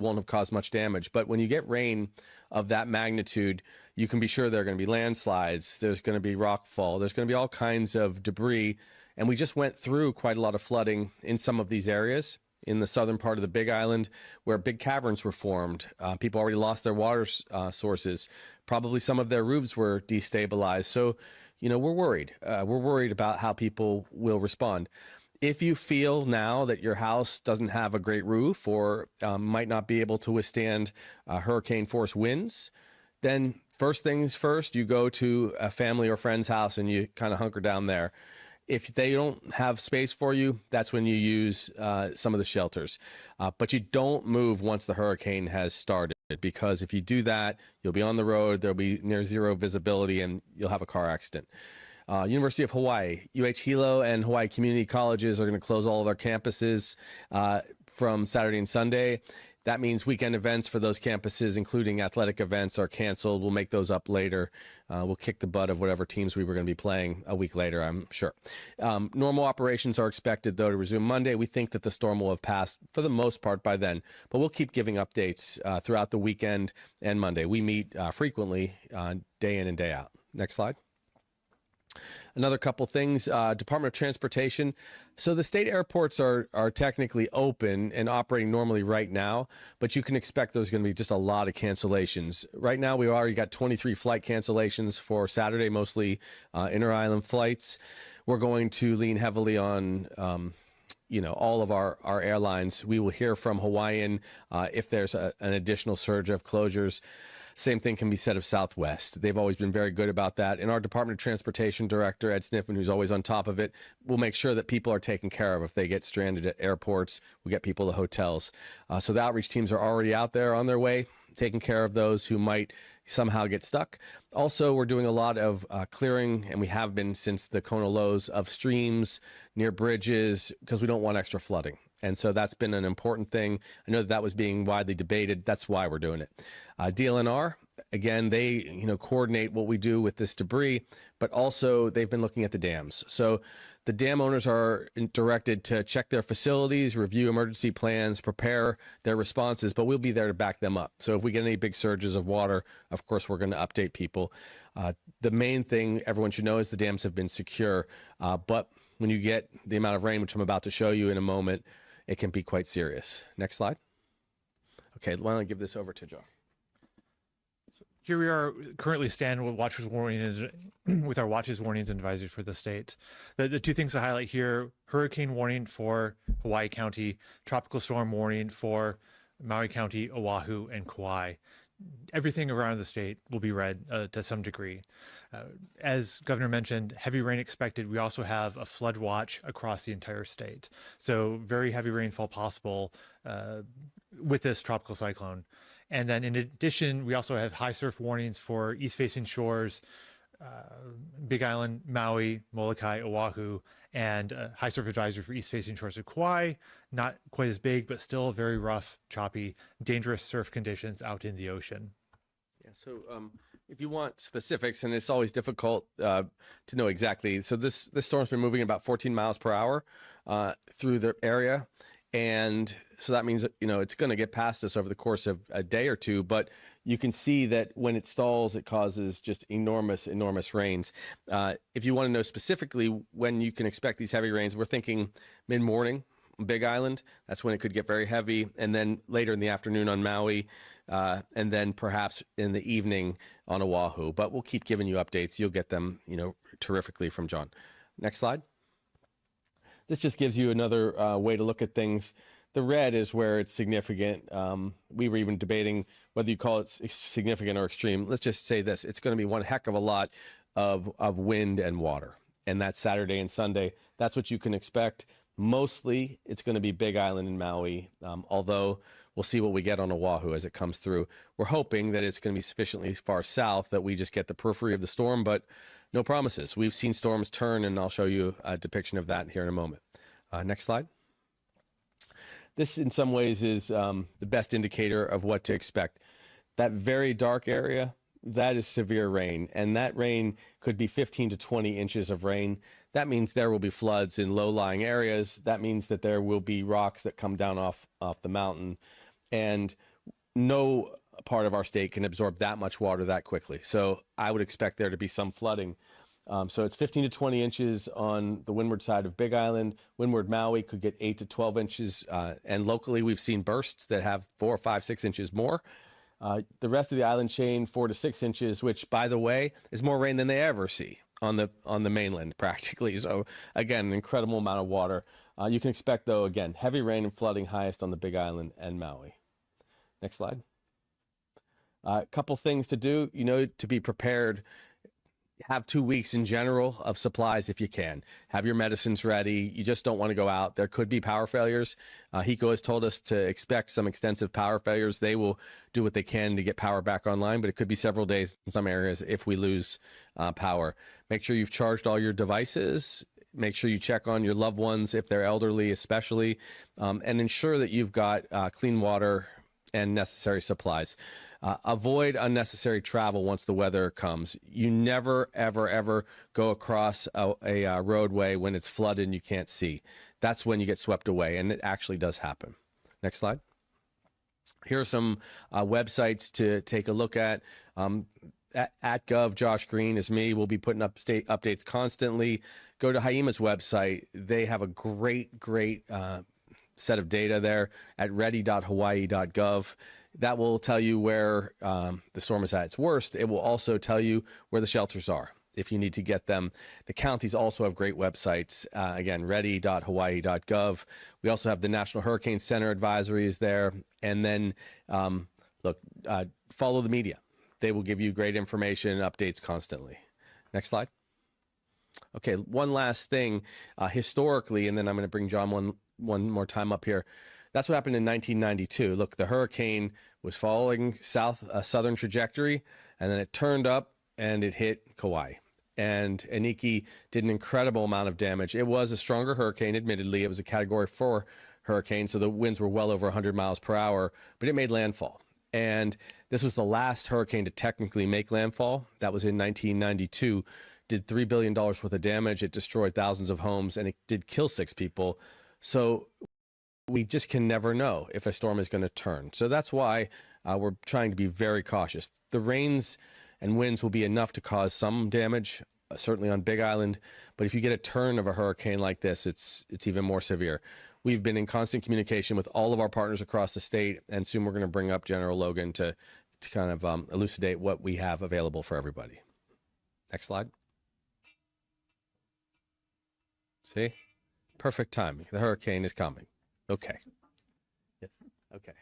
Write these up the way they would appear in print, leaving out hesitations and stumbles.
won't have caused much damage. But when you get rain of that magnitude, you can be sure there are going to be landslides, there's going to be rockfall, there's going to be all kinds of debris. And we just went through quite a lot of flooding in some of these areas in the southern part of the Big Island where big caverns were formed. People already lost their water sources. Probably some of their roofs were destabilized. So, we're worried. We're worried about how people will respond. If you feel now that your house doesn't have a great roof or might not be able to withstand hurricane force winds, then first things first, you go to a family or friend's house and you kind of hunker down there. If they don't have space for you, that's when you use some of the shelters. But you don't move once the hurricane has started, because if you do that, you'll be on the road, there'll be near zero visibility, and you'll have a car accident. University of Hawaii, Hilo and Hawaii Community Colleges are going to close all of their campuses from Saturday and Sunday. That means weekend events for those campuses, including athletic events, are canceled. We'll make those up later. We'll kick the butt of whatever teams we were going to be playing a week later, I'm sure. Normal operations are expected, though, to resume Monday. We think that the storm will have passed for the most part by then, but we'll keep giving updates throughout the weekend and Monday. We meet frequently day in and day out. Next slide. Another couple things, Department of Transportation. So the state airports are technically open and operating normally right now, but you can expect there's going to be just a lot of cancellations. Right now, we already got 23 flight cancellations for Saturday, mostly inter-island flights. We're going to lean heavily on all of our airlines. We will hear from Hawaiian if there's an additional surge of closures. Same thing can be said of Southwest. They've always been very good about that. And our Department of Transportation Director, Ed Sniffen, who's always on top of it, will make sure that people are taken care of. If they get stranded at airports, we get people to hotels. So the outreach teams are already out there on their way, taking care of those who might somehow get stuck. Also, we're doing a lot of clearing, and we have been since the Kona lows, of streams near bridges, because we don't want extra flooding. And so that's been an important thing. I know that was being widely debated. That's why we're doing it. DLNR, again, they coordinate what we do with this debris, but also they've been looking at the dams. So the dam owners are directed to check their facilities, review emergency plans, prepare their responses, but we'll be there to back them up. So if we get any big surges of water, of course, we're going to update people. The main thing everyone should know is the dams have been secure, but when you get the amount of rain, which I'm about to show you in a moment, it can be quite serious. Next slide. Okay, why don't I give this over to Joe? So here we are currently standing with watches warning with our watches, warnings, and advisories for the state. The two things to highlight here: hurricane warning for Hawaii County, tropical storm warning for Maui County, Oahu, and Kauai. Everything around the state will be red to some degree. As Governor mentioned, heavy rain expected. We also have a flood watch across the entire state. So very heavy rainfall possible with this tropical cyclone. And then in addition, we also have high surf warnings for east-facing shores, Big Island, Maui, Molokai, Oahu, and high surf advisory for east-facing shores of Kauai. Not quite as big, but still very rough, choppy, dangerous surf conditions out in the ocean. Yeah, so if you want specifics, and it's always difficult to know exactly. So this storm's been moving about 14 miles per hour through the area. And so that means, it's going to get past us over the course of a day or two, but you can see that when it stalls, it causes just enormous, enormous rains. If you want to know specifically when you can expect these heavy rains, we're thinking mid-morning, Big Island. That's when it could get very heavy. And then later in the afternoon on Maui, and then perhaps in the evening on Oahu. But we'll keep giving you updates. You'll get them, terrifically from John. Next slide. This just gives you another way to look at things. The red is where it's significant. We were even debating whether you call it significant or extreme. Let's just say this. It's going to be one heck of a lot of wind and water. And that's Saturday and Sunday. That's what you can expect. Mostly, it's going to be Big Island and Maui, although we'll see what we get on Oahu as it comes through. We're hoping that it's going to be sufficiently far south that we just get the periphery of the storm, but no promises. We've seen storms turn, and I'll show you a depiction of that here in a moment. Next slide. This, in some ways, is the best indicator of what to expect. That very dark area, that is severe rain, and that rain could be 15 to 20 inches of rain. That means there will be floods in low-lying areas. That means that there will be rocks that come down off the mountain. And no part of our state can absorb that much water that quickly. So I would expect there to be some flooding. So it's 15 to 20 inches on the windward side of Big Island. Windward Maui could get 8 to 12 inches. And locally, we've seen bursts that have 4, 5, 6 inches more. The rest of the island chain, 4 to 6 inches, which, by the way, is more rain than they ever see on the mainland, practically. So, again, an incredible amount of water. You can expect, though, again, heavy rain and flooding highest on the Big Island and Maui. Next slide. A couple things to do, to be prepared. Have 2 weeks in general of supplies if you can. Have your medicines ready. You just don't want to go out. There could be power failures. HECO has told us to expect some extensive power failures. They will do what they can to get power back online, but it could be several days in some areas if we lose power. Make sure you've charged all your devices. Make sure you check on your loved ones if they're elderly especially, and ensure that you've got clean water and necessary supplies. Avoid unnecessary travel once the weather comes. You never, ever, ever go across a roadway when it's flooded and you can't see. That's when you get swept away, and it actually does happen. Next slide. Here are some websites to take a look at. At Gov, Josh Green is me. We'll be putting up state updates constantly. Go to HIEMA's website. They have a great set of data there at ready.hawaii.gov. That will tell you where the storm is at its worst. It will also tell you where the shelters are if you need to get them. The counties also have great websites. Again, ready.hawaii.gov. We also have the National Hurricane Center advisories there. And then, follow the media. They will give you great information and updates constantly. Next slide. Okay, one last thing. Historically, and then I'm going to bring John one more time up here. That's what happened in 1992. Look, the hurricane was following southern trajectory, and then it turned up and it hit Kauai. And Iniki did an incredible amount of damage. It was a stronger hurricane, admittedly. It was a Category 4 hurricane, so the winds were well over 100 miles per hour, but it made landfall. And this was the last hurricane to technically make landfall. That was in 1992. Did $3 billion worth of damage. It destroyed thousands of homes, and it did kill 6 people. So we just can never know if a storm is going to turn. So that's why we're trying to be very cautious. The rains and winds will be enough to cause some damage, certainly on Big Island. But if you get a turn of a hurricane like this, it's even more severe. We've been in constant communication with all of our partners across the state, and soon we're going to bring up General Logan to kind of elucidate what we have available for everybody. Next slide. See? Perfect timing. The hurricane is coming. Okay. Yes. Okay.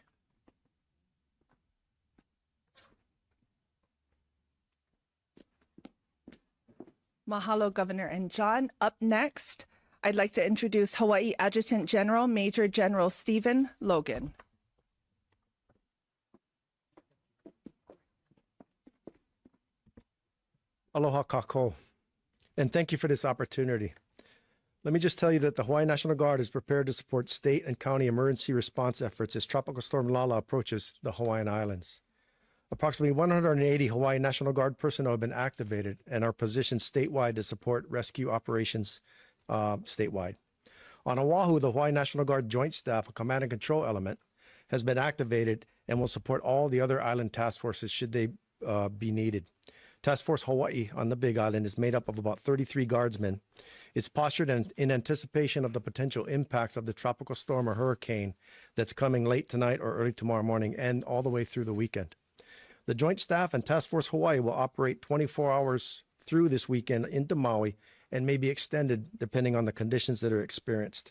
Mahalo, Governor and John. Up next, I'd like to introduce Hawaii Adjutant General Major General Stephen Logan. Aloha kako, and thank you for this opportunity. Let me just tell you that the Hawaii National Guard is prepared to support state and county emergency response efforts as Tropical Storm Lala approaches the Hawaiian Islands. Approximately 180 Hawaii National Guard personnel have been activated and are positioned statewide to support rescue operations statewide. On Oahu, the Hawaii National Guard Joint Staff, a command and control element, has been activated and will support all the other island task forces should they be needed. Task Force Hawaii on the Big Island is made up of about 33 guardsmen. It's postured in anticipation of the potential impacts of the tropical storm or hurricane that's coming late tonight or early tomorrow morning and all the way through the weekend. The Joint Staff and Task Force Hawaii will operate 24 hours through this weekend into Maui and may be extended depending on the conditions that are experienced.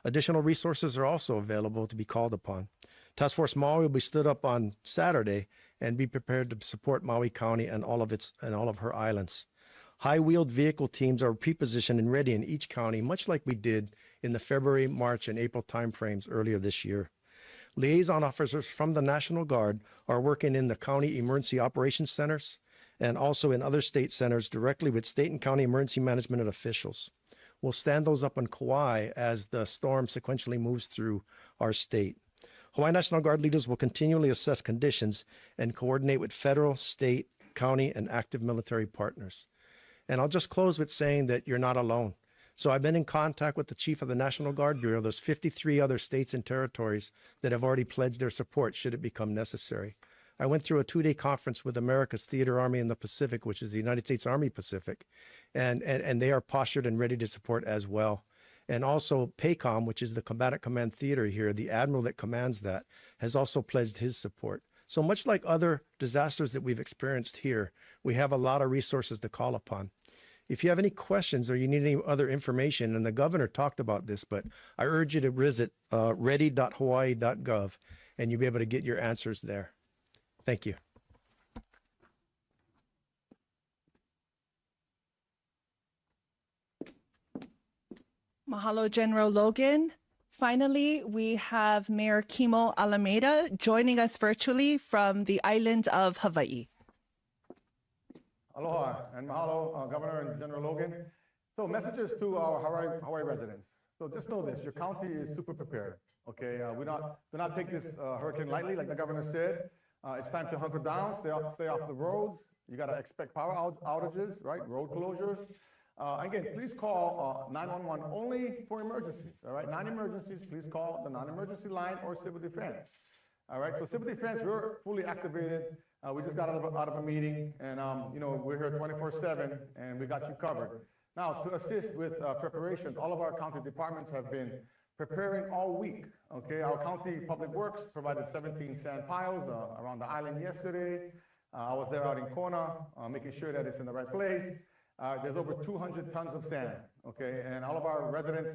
Additional resources are also available to be called upon. Task Force Maui will be stood up on Saturday and be prepared to support Maui County and all of her islands. High-wheeled vehicle teams are pre-positioned and ready in each county, much like we did in the February, March, and April timeframes earlier this year. Liaison officers from the National Guard are working in the county emergency operations centers and also in other state centers directly with state and county emergency management officials. We'll stand those up on Kauai as the storm sequentially moves through our state. Hawaii National Guard leaders will continually assess conditions and coordinate with federal, state, county, and active military partners. And I'll just close with saying that you're not alone. So I've been in contact with the chief of the National Guard Bureau. There's 53 other states and territories that have already pledged their support should it become necessary. I went through a 2-day conference with America's Theater Army in the Pacific, which is the United States Army Pacific, and they are postured and ready to support as well. And also PACOM, which is the Combatant Command Theater here, the admiral that commands that, has also pledged his support. So much like other disasters that we've experienced here, we have a lot of resources to call upon. If you have any questions or you need any other information, and the governor talked about this, but I urge you to visit ready.hawaii.gov, and you'll be able to get your answers there. Thank you. Mahalo, General Logan. Finally, we have Mayor Kimo Alameda joining us virtually from the island of Hawaii. Aloha and mahalo, Governor and General Logan. So messages to our Hawaii residents. So just know this, your county is super prepared, okay? Do not take this hurricane lightly, like the governor said. It's time to hunker down, stay off the roads. You gotta expect power outages, right? Road closures. Again, please call 911 only for emergencies, all right? Non-emergencies, please call the non-emergency line or civil defense. All right, so civil defense, we're fully activated. We just got out of a meeting, and we're here 24/7, and we got you covered. Now, to assist with preparations, all of our county departments have been preparing all week. Okay, our county public works provided 17 sand piles around the island yesterday. I was there out in Kona, making sure that it's in the right place. There's over 200 tons of sand. Okay, and all of our residents,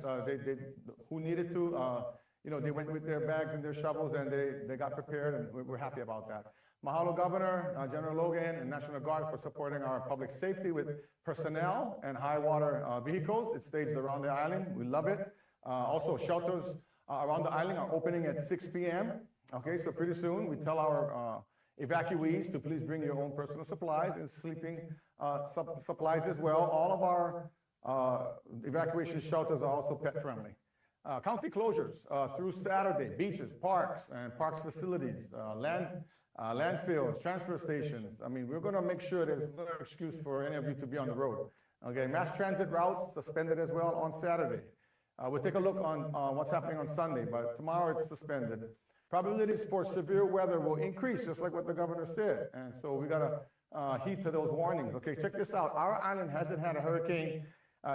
who needed to. They went with their bags and their shovels, and they got prepared, and we're happy about that. Mahalo, Governor, General Logan, and National Guard for supporting our public safety with personnel and high water vehicles. It's staged around the island. We love it. Also, shelters around the island are opening at 6 p.m. Okay, so pretty soon we tell our evacuees to please bring your own personal supplies and sleeping supplies as well. All of our evacuation shelters are also pet friendly. County closures through Saturday, beaches, parks, and parks facilities, landfills, transfer stations. I mean, we're going to make sure there's no excuse for any of you to be on the road. Okay, mass transit routes suspended as well on Saturday. We'll take a look on what's happening on Sunday, but tomorrow it's suspended. Probabilities for severe weather will increase, just like what the governor said. And so we got to heed to those warnings. Okay, check this out. Our island hasn't had a hurricane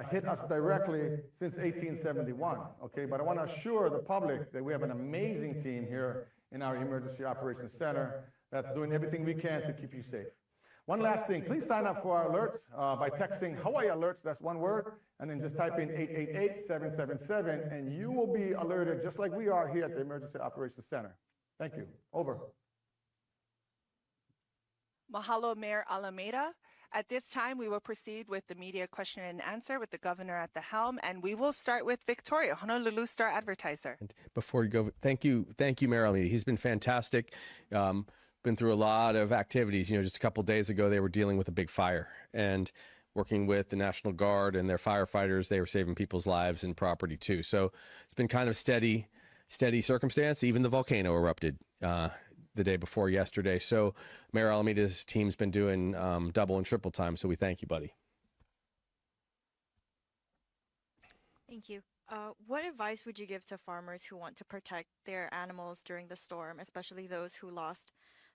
hit us directly since 1871, okay? But I want to assure the public that we have an amazing team here in our Emergency Operations Center that's doing everything we can to keep you safe. One last thing, please sign up for our alerts by texting Hawaii Alerts, that's one word, and then just type in 888-777, and you will be alerted just like we are here at the Emergency Operations Center. Thank you. Over. Mahalo, Mayor Alameda. At this time, we will proceed with the media question and answer with the governor at the helm, and we will start with Victoria, Honolulu Star Advertiser. And before you go, thank you, Mayor Alameda. He's been fantastic. Been through a lot of activities. Just a couple days ago, they were dealing with a big fire and working with the National Guard and their firefighters. They were saving people's lives and property too. So it's been kind of steady circumstance. Even the volcano erupted the day before yesterday. So Mayor Alameda's team's been doing double and triple time. So we thank you, buddy. Thank you. What advice would you give to farmers who want to protect their animals during the storm, especially those who lost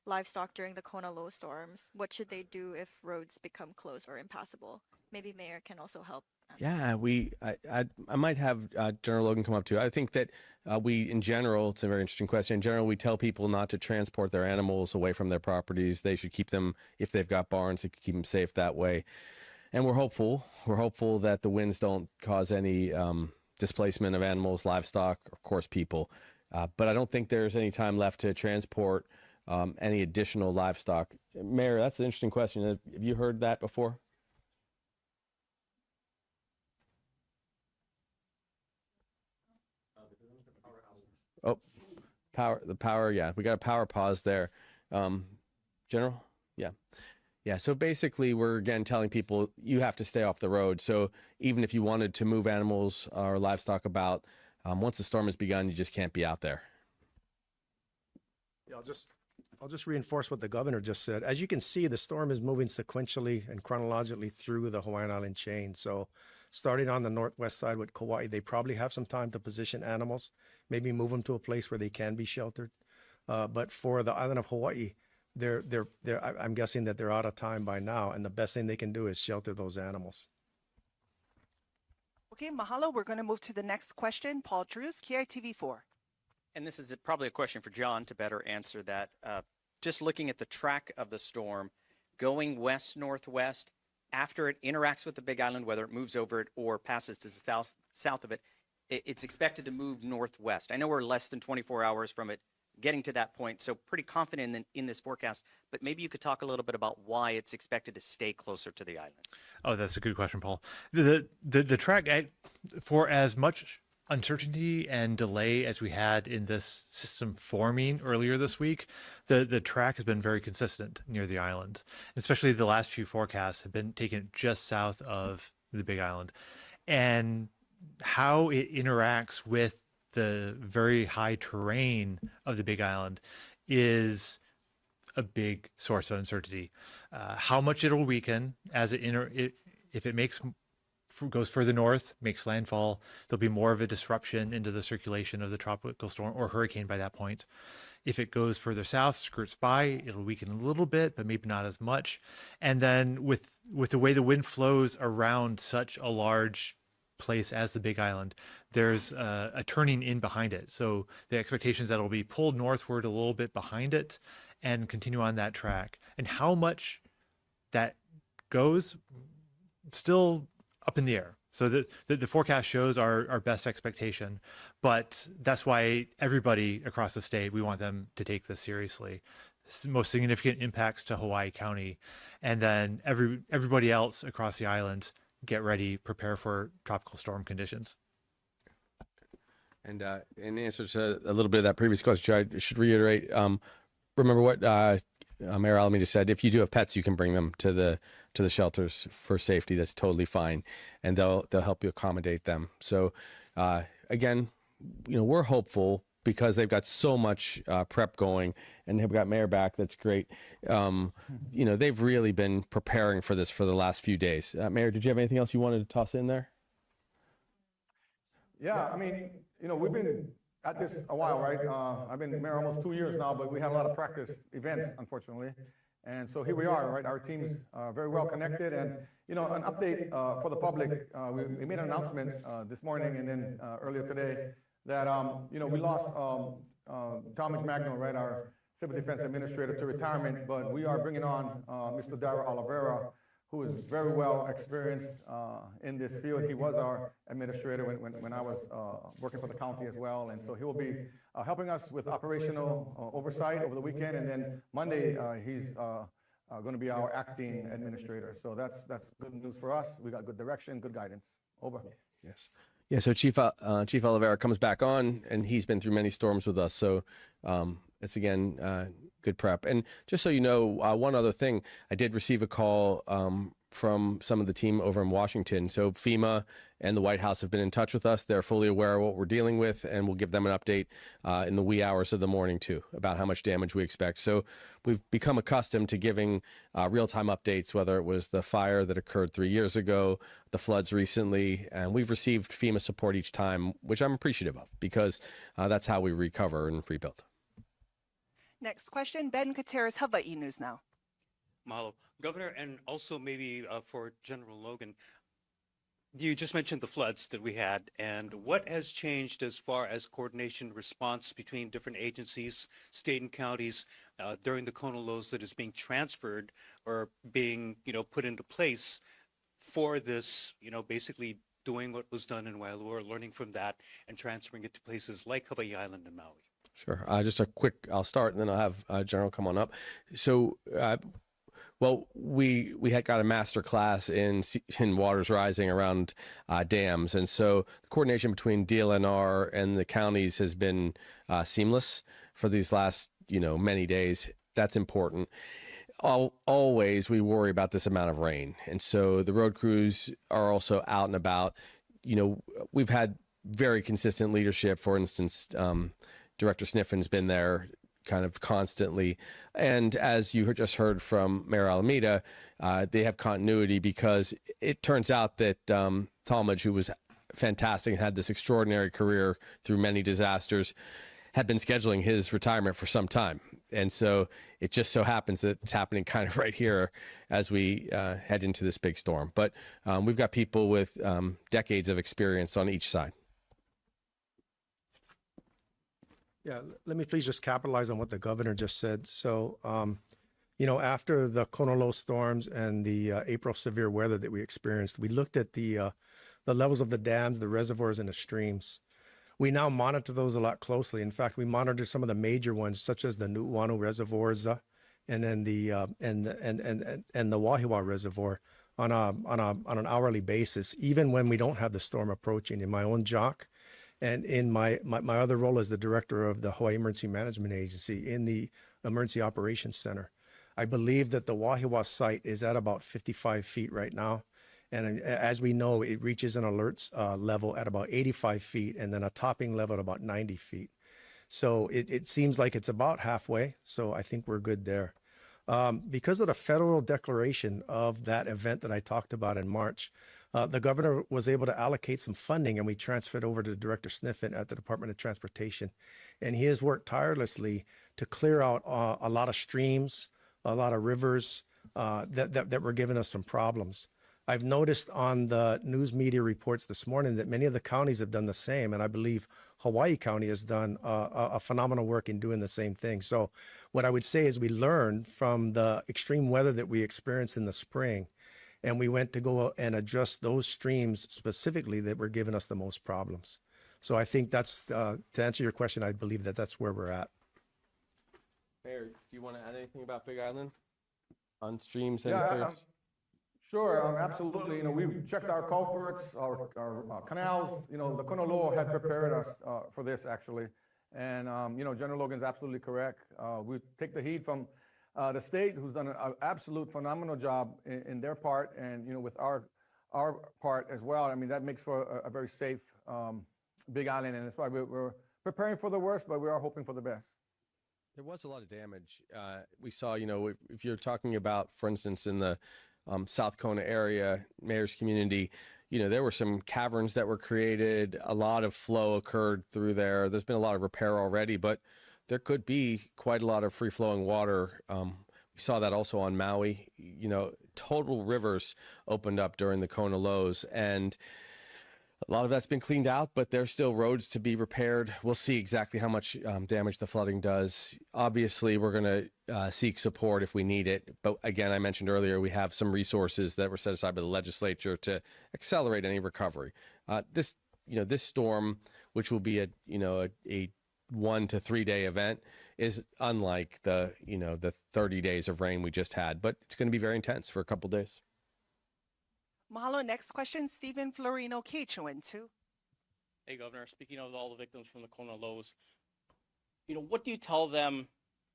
livestock during the Kona low storms? What should they do if roads become closed or impassable? Maybe Mayor can also help. Yeah, I might have General Logan come up too. I think that we, in general, it's a very interesting question. In general, we tell people not to transport their animals away from their properties. They should keep them, if they've got barns, they can keep them safe that way. And we're hopeful that the winds don't cause any displacement of animals, livestock, of course, people. But I don't think there's any time left to transport any additional livestock. Mayor, that's an interesting question. Have you heard that before? Oh, the power. Yeah, we got a power pause there. General? Yeah. So basically, we're again telling people you have to stay off the road. So even if you wanted to move animals or livestock about, once the storm has begun, you just can't be out there. Yeah, I'll just reinforce what the governor just said. As you can see, the storm is moving sequentially and chronologically through the Hawaiian Island chain. So starting on the northwest side with Kauai, they probably have some time to position animals, maybe move them to a place where they can be sheltered. But for the island of Hawaii, I'm guessing that they're out of time by now, and the best thing they can do is shelter those animals. Okay, mahalo. We're going to move to the next question. Paul Drews, KITV4. And this is probably a question for John to better answer that. Just looking at the track of the storm, going west-northwest, after it interacts with the Big Island, whether it moves over it or passes to the south of it, it's expected to move northwest. I know we're less than 24 hours from it getting to that point, so pretty confident in this forecast, but maybe you could talk a little bit about why it's expected to stay closer to the islands. Oh, that's a good question, Paul. The track, for as much uncertainty and delay as we had in this system forming earlier this week, the track has been very consistent near the islands. Especially the last few forecasts have been taken just south of the Big Island. And how it interacts with the very high terrain of the Big Island is a big source of uncertainty. How much it'll weaken as if it goes further north, makes landfall, there'll be more of a disruption into the circulation of the tropical storm or hurricane by that point. If it goes further south, skirts by, it'll weaken a little bit, but maybe not as much. And then with the way the wind flows around such a large place as the Big Island, there's a turning in behind it. So the expectation is that it'll be pulled northward a little bit behind it and continue on that track. And how much that goes, still up in the air. So the forecast shows our best expectation, but that's why everybody across the state, we want them to take this seriously. Most significant impacts to Hawaii County, and then everybody else across the islands, get ready, prepare for tropical storm conditions. And in answer to a little bit of that previous question, I should reiterate, remember what Mayor Alameda said, if you do have pets, you can bring them to the shelters for safety. That's totally fine. And they'll help you accommodate them. So again, we're hopeful because they've got so much prep going, and they've got Mayor back. That's great. They've really been preparing for this for the last few days. Mayor, did you have anything else you wanted to toss in there? Yeah, I mean, we've been at this a while, right? I've been mayor almost 2 years now, but we had a lot of practice events, unfortunately. And so here we are, right? Our team's very well connected. And, an update for the public, we made an announcement this morning and then earlier today that, we lost Talmadge Magno, right, our Civil Defense Administrator, to retirement, but we are bringing on Mr. Dara Oliveira, who is very well experienced in this field. He was our administrator when I was working for the county as well. And so he will be helping us with operational oversight over the weekend. And then Monday, he's going to be our acting administrator. So that's good news for us. We got good direction, good guidance. Over. Yes. Yeah, so Chief Oliveira comes back on, and he's been through many storms with us. So it's, again, good prep. And just so you know, one other thing, I did receive a call from some of the team over in Washington. So FEMA and the White House have been in touch with us. They're fully aware of what we're dealing with, and we'll give them an update in the wee hours of the morning, too, about how much damage we expect. So we've become accustomed to giving real-time updates, whether it was the fire that occurred 3 years ago, the floods recently, and we've received FEMA support each time, which I'm appreciative of, because that's how we recover and rebuild. Next question, Ben Kateras, Hawaii News Now. Mahalo. Governor, and also maybe for General Logan, you just mentioned the floods that we had, and what has changed as far as coordination response between different agencies, state and counties, during the Kona lows that is being transferred or being, put into place for this, basically doing what was done in Wailua, learning from that and transferring it to places like Hawaii Island and Maui? Sure. Just a quick, I'll start, and then I'll have General come on up. So, well, we had got a master class in waters rising around dams, and so the coordination between DLNR and the counties has been seamless for these last many days. That's important. Always we worry about this amount of rain, and so the road crews are also out and about. We've had very consistent leadership. For instance, Director Sniffin's been there kind of constantly. And as you just heard from Mayor Alameda, they have continuity because it turns out that Talmadge, who was fantastic and had this extraordinary career through many disasters, had been scheduling his retirement for some time. And so it just so happens that it's happening kind of right here as we head into this big storm. But we've got people with decades of experience on each side. Yeah, let me please just capitalize on what the governor just said. So, after the Kona low storms and the April severe weather that we experienced, we looked at the levels of the dams, the reservoirs, and the streams. We now monitor those a lot closely. In fact, we monitor some of the major ones, such as the Nu'uanu reservoirs, and then the and the Wahiawa Reservoir on an hourly basis, even when we don't have the storm approaching. In my own jock, and in my other role as the director of the Hawaii Emergency Management Agency in the Emergency Operations Center, I believe that the Wahiawa site is at about 55 feet right now. And as we know, it reaches an alerts level at about 85 feet and then a topping level at about 90 feet. So it seems like it's about halfway. So I think we're good there. Because of the federal declaration of that event that I talked about in March, the governor was able to allocate some funding, and we transferred over to Director Sniffen at the Department of Transportation. And he has worked tirelessly to clear out a lot of streams, a lot of rivers that were giving us some problems. I've noticed on the news media reports this morning that many of the counties have done the same, and I believe Hawaii County has done a phenomenal work in doing the same thing. So what I would say is we learned from the extreme weather that we experienced in the spring, and we went to go and adjust those streams specifically that were giving us the most problems. So I think that's, to answer your question, I believe that that's where we're at. Mayor, do you want to add anything about Big Island on streams and Yeah, sure, absolutely. We've checked our culverts, our canals. The Honolulu had prepared us for this, actually. And, General Logan's absolutely correct. We take the heat from the state, who's done an absolute phenomenal job in their part, and, with our part as well. I mean, that makes for a very safe Big Island, and that's why we're preparing for the worst, but we are hoping for the best. There was a lot of damage. We saw, if you're talking about, for instance, in the South Kona area, Mayor's community, there were some caverns that were created. A lot of flow occurred through there. There's been a lot of repair already, but there could be quite a lot of free-flowing water. We saw that also on Maui. Total rivers opened up during the Kona lows, and a lot of that's been cleaned out, but there's still roads to be repaired. We'll see exactly how much damage the flooding does. Obviously, we're going to seek support if we need it. But again, I mentioned earlier, we have some resources that were set aside by the legislature to accelerate any recovery. This storm, which will be a 1 to 3 day event, is unlike the 30 days of rain we just had, but it's going to be very intense for a couple days. Mahalo. Next question, Stephen Florino, KHON2. Hey, Governor, speaking of all the victims from the Kona lows, what do you tell them?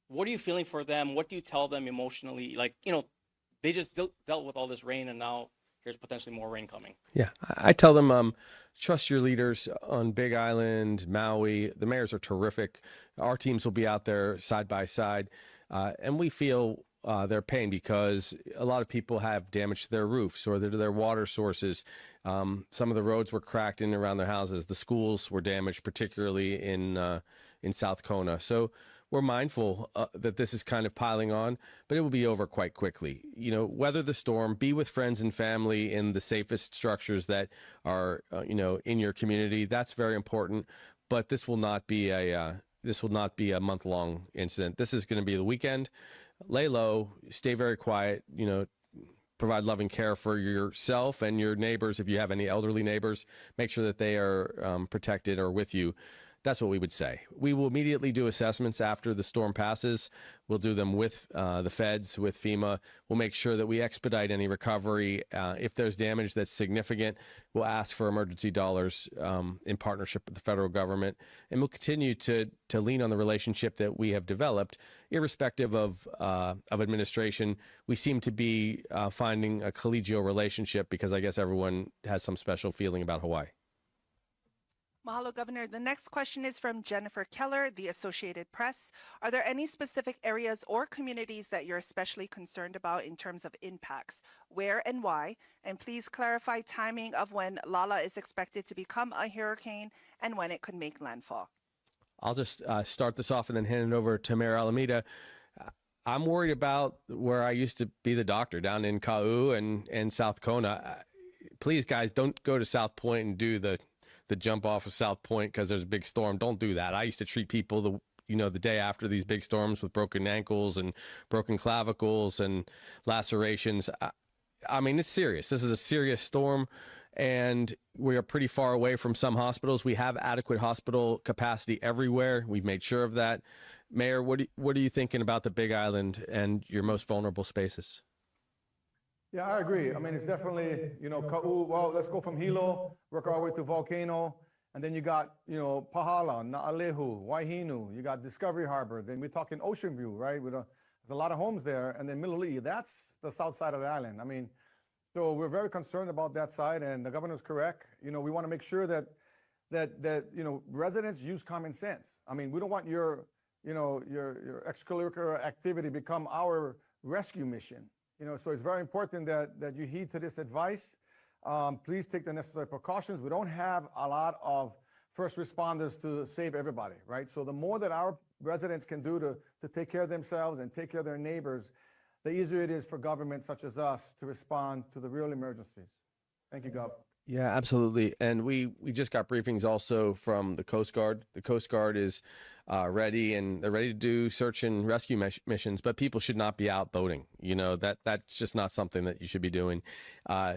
What are you feeling for them? What do you tell them emotionally? They just dealt with all this rain, and now there's potentially more rain coming. Yeah, I tell them, trust your leaders on Big Island, Maui. The mayors are terrific. Our teams will be out there side by side, and we feel their pain because a lot of people have damage to their roofs or to their water sources. Some of the roads were cracked in and around their houses. The schools were damaged, particularly in South Kona. So we're mindful that this is kind of piling on, but it will be over quite quickly. Weather the storm, be with friends and family in the safest structures that are, in your community. That's very important. But this will not be a month-long incident. This is going to be the weekend. Lay low, stay very quiet, provide loving care for yourself and your neighbors. If you have any elderly neighbors, make sure that they are protected or with you. That's what we would say. We will immediately do assessments after the storm passes. We'll do them with the feds, with FEMA. We'll make sure that we expedite any recovery. If there's damage that's significant, we'll ask for emergency dollars in partnership with the federal government. And we'll continue to lean on the relationship that we have developed, irrespective of administration. We seem to be finding a collegial relationship because I guess everyone has some special feeling about Hawaii. Mahalo, Governor. The next question is from Jennifer Keller, The Associated Press. Are there any specific areas or communities that you're especially concerned about in terms of impacts? Where and why? And please clarify timing of when Lala is expected to become a hurricane and when it could make landfall. I'll just start this off and then hand it over to Mayor Alameda. I'm worried about where I used to be the doctor down in Kau and South Kona. Please, guys, don't go to South Point and do the jump off of South Point because there's a big storm. Don't do that. I used to treat people the day after these big storms with broken ankles and broken clavicles and lacerations. I mean, it's serious. This is a serious storm, and we are pretty far away from some hospitals. We have adequate hospital capacity everywhere. We've made sure of that. Mayor, what are you thinking about the Big Island and your most vulnerable spaces? Yeah, I agree. I mean, it's definitely, Ka'u, well, let's go from Hilo, work our way to Volcano, and then you got, Pahala, Na'alehu, Waihinu, you got Discovery Harbor, then we're talking Ocean View, right? There's a lot of homes there, and then Mililii, that's the south side of the island. I mean, so we're very concerned about that side, and the governor's correct. We want to make sure that residents use common sense. I mean, we don't want your extracurricular activity become our rescue mission. So it's very important that you heed to this advice. Please take the necessary precautions. We don't have a lot of first responders to save everybody, right? So the more that our residents can do to take care of themselves and take care of their neighbors, the easier it is for governments such as us to respond to the real emergencies. Thank you, Gov. Yeah, absolutely. And we just got briefings also from the Coast Guard. The Coast Guard is ready, and they're ready to do search and rescue missions, but people should not be out boating. That's just not something that you should be doing.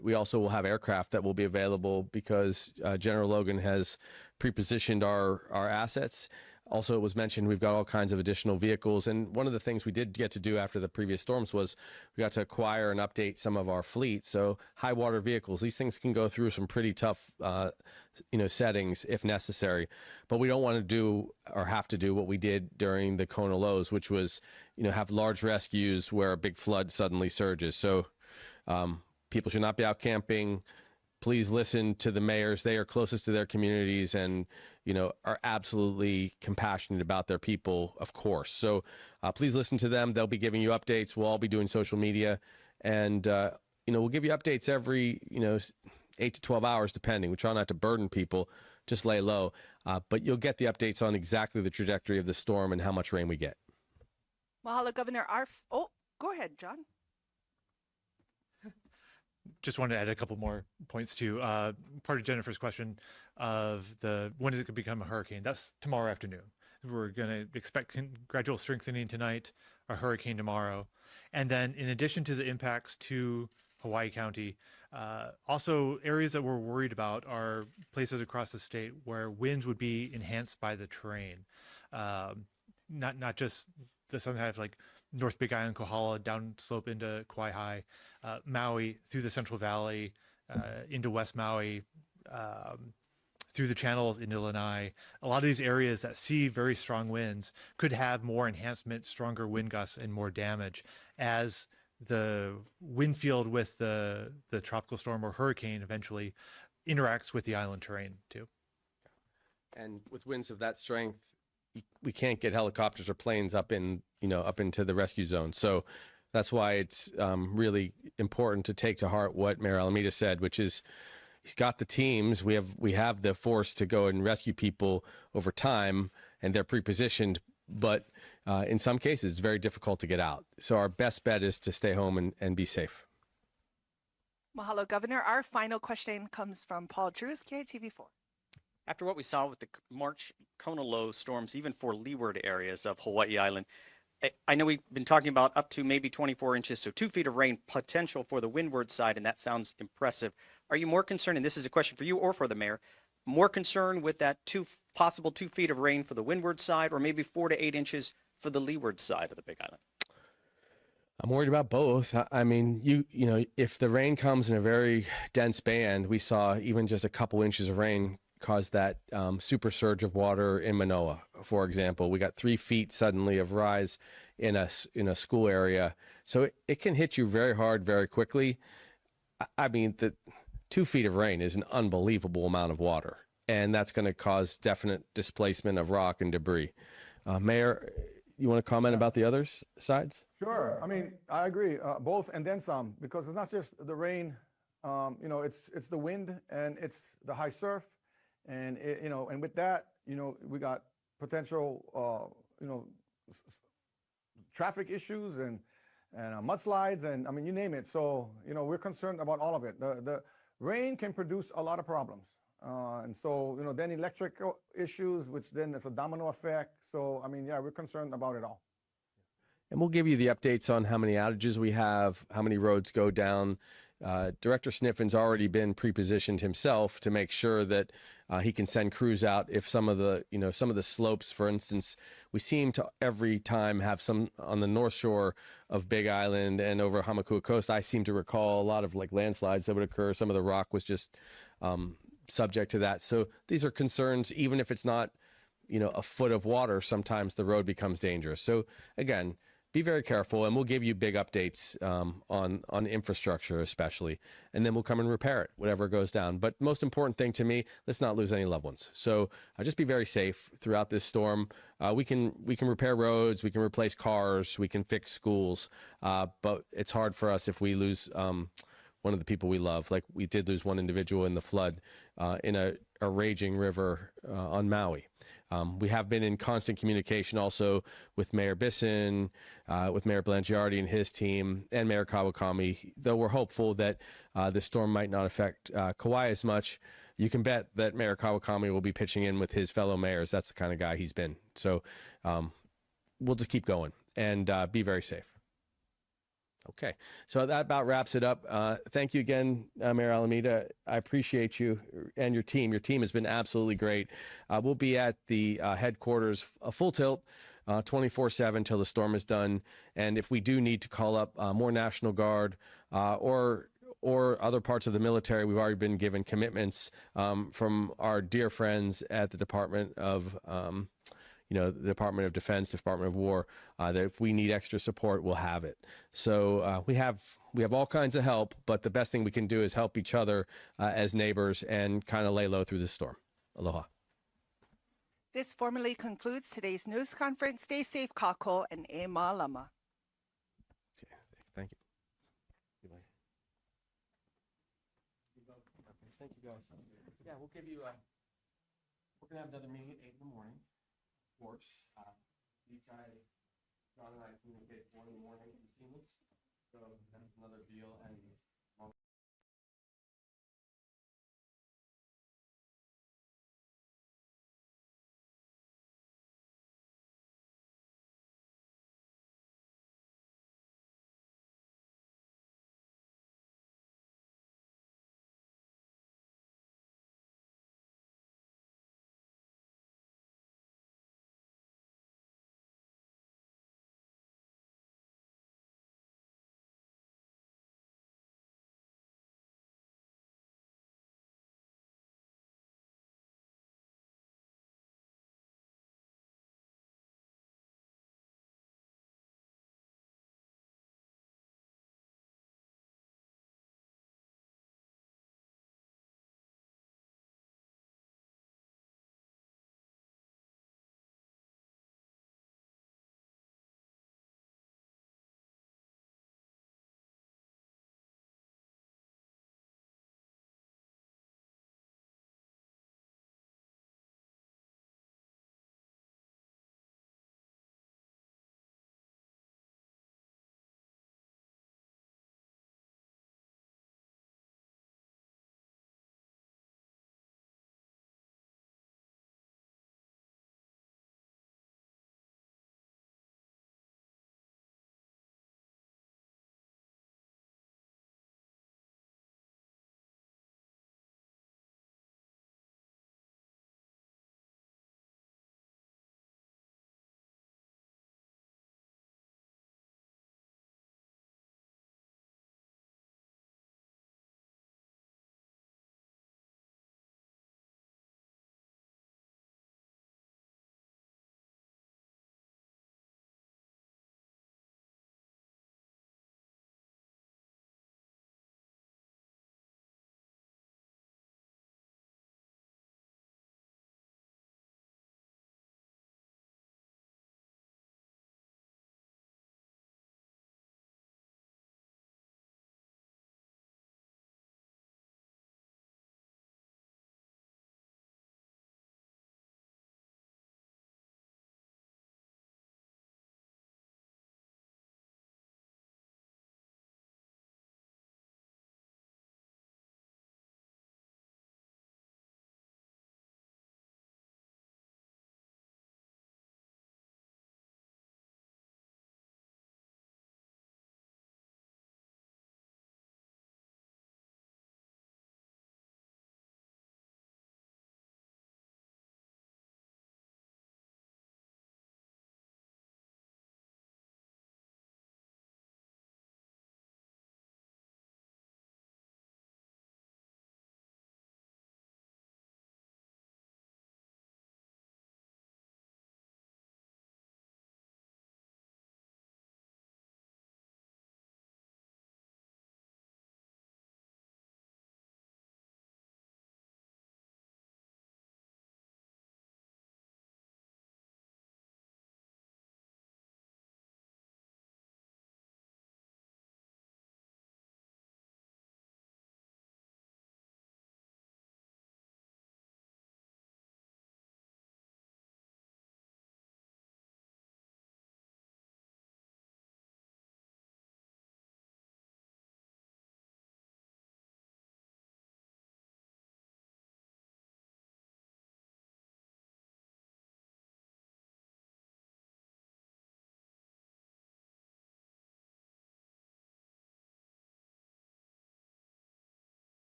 We also will have aircraft that will be available because General Logan has pre-positioned our assets. Also, it was mentioned we've got all kinds of additional vehicles. And one of the things we did get to do after the previous storms was we got to acquire and update some of our fleet. So high water vehicles, these things can go through some pretty tough, settings if necessary. But we don't want to do or have to do what we did during the Kona lows, which was, have large rescues where a big flood suddenly surges. So people should not be out camping. Please listen to the mayors. They are closest to their communities and, are absolutely compassionate about their people, of course. So please listen to them. They'll be giving you updates. We'll all be doing social media. And, we'll give you updates every, 8 to 12 hours, depending. We try not to burden people, just lay low. But you'll get the updates on exactly the trajectory of the storm and how much rain we get. Mahalo, Governor. Go ahead, John. Just wanted to add a couple more points to part of Jennifer's question of when does it become a hurricane? That's tomorrow afternoon. We're going to expect gradual strengthening tonight, a hurricane tomorrow. And then in addition to the impacts to Hawaii County, also areas that we're worried about are places across the state where winds would be enhanced by the terrain. Not just the southern half, like North Big Island, Kohala, downslope into Kauai High, Maui, through the Central Valley, into West Maui, through the channels into Lanai. A lot of these areas that see very strong winds could have more enhancement, stronger wind gusts, and more damage as the wind field with the tropical storm or hurricane eventually interacts with the island terrain too. And with winds of that strength, we can't get helicopters or planes up into the rescue zone. So that's why it's really important to take to heart what Mayor Alameda said, which is he's got the teams. We have the force to go and rescue people over time, and they're pre-positioned. But in some cases, it's very difficult to get out. So our best bet is to stay home and be safe. Mahalo, Governor. Our final question comes from Paul Drews, KITV4. After what we saw with the March Kona low storms, even for leeward areas of Hawaii Island, I know we've been talking about up to maybe 24 inches, so 2 feet of rain potential for the windward side, and that sounds impressive. Are you more concerned, and this is a question for you or for the mayor, more concerned with that possible 2 feet of rain for the windward side, or maybe 4 to 8 inches for the leeward side of the Big Island? I'm worried about both. I mean, if the rain comes in a very dense band, we saw even just a couple inches of rain cause that super surge of water in Manoa, for example. We got 3 feet suddenly of rise in a school area. So it can hit you very hard, very quickly. I mean, the 2 feet of rain is an unbelievable amount of water. and that's going to cause definite displacement of rock and debris. Mayor, you want to comment about the other sides? Sure. I mean, I agree, both and then some, because it's not just the rain. It's the wind and it's the high surf, and and with that, we got potential, traffic issues and mudslides, and I mean, you name it. So we're concerned about all of it. The rain can produce a lot of problems, and so then electrical issues, which then it's a domino effect. So I mean, yeah, we're concerned about it all. And we'll give you the updates on how many outages we have, how many roads go down. Director Sniffin's already been pre-positioned himself to make sure that he can send crews out if some of the slopes, for instance, we seem to every time have some on the north shore of Big Island and over Hamakua Coast. I seem to recall a lot of like landslides that would occur. Some of the rock was just subject to that. So these are concerns, even if it's not, a foot of water, sometimes the road becomes dangerous. So again, be very careful, and we'll give you big updates on infrastructure especially, and then we'll come and repair it, whatever goes down. But most important thing to me, let's not lose any loved ones. So just be very safe throughout this storm. We can repair roads, we can replace cars, we can fix schools, but it's hard for us if we lose one of the people we love. Like we did lose one individual in the flood in a raging river on Maui. We have been in constant communication also with Mayor Bisson, with Mayor Blangiardi and his team, and Mayor Kawakami, though we're hopeful that the storm might not affect Kauai as much. You can bet that Mayor Kawakami will be pitching in with his fellow mayors. That's the kind of guy he's been. So we'll just keep going and be very safe. Okay, so that about wraps it up. Thank you again, Mayor Alameda. I appreciate you and your team. Your team has been absolutely great. We'll be at the headquarters full tilt 24/7 till the storm is done. And if we do need to call up more National Guard or other parts of the military, we've already been given commitments from our dear friends at the Department of the Department of Defense, Department of War, that if we need extra support, we'll have it. So we have all kinds of help, but the best thing we can do is help each other as neighbors and kind of lay low through the storm. Aloha. This formally concludes today's news conference. Stay safe, Kako, and e malama. Thank you. Thank you, guys. Yeah, we'll give you we're going to have another meeting at 8 in the morning. Of course, John and I communicate 4 in the morning routinely, so that's another deal. And